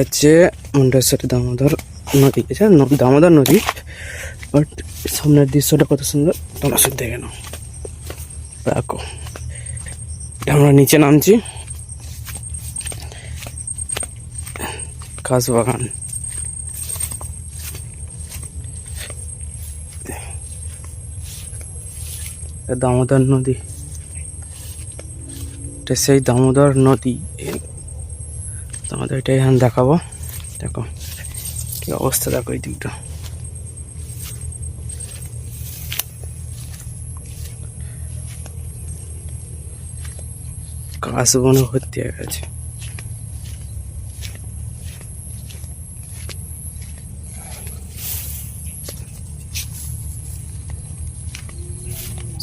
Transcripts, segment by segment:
হচ্ছে মুন্ডেশ্বরী দামোদর নদী, এটা দামোদর নদী, বাট সামনের দৃশ্যটা কত সুন্দর তোমরা শুধু দেখে নাও। দেখো আমরা নিচে নামছি, কাশ বাগান। দামোদর নদী, এটা সেই দামোদর নদী। তোমাদের এটাই এখন দেখাবো। দেখো কি অবস্থা, দেখো এই দিকটা। কাশ বনে ভর্তি হয়ে গেছে।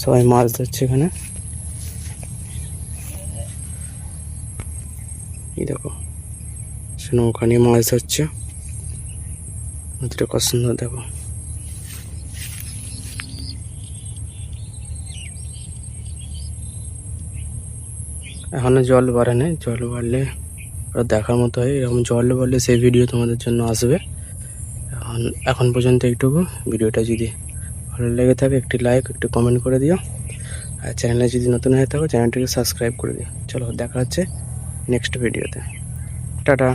সবাই মাছ ধরছে এখানে। এই দেখো নৌকা নিয়ে মাছ ধরছে, নদীটা কত সুন্দর দেখো। এখনো জল বাড়েনি, জল বাড়লে ওরা দেখার মতো হয়। এরকম জল বাড়লে সেই ভিডিও তোমাদের জন্য আসবে। এখন পর্যন্ত এইটুকু। ভিডিওটা যদি ভালো লেগে থাকে একটি লাইক, একটু কমেন্ট করে দিও। আর চ্যানেলে যদি নতুন হয়ে থাকো চ্যানেলটিকে সাবস্ক্রাইব করে দিও। চলো দেখা হচ্ছে নেক্সট ভিডিওতে। টাটা।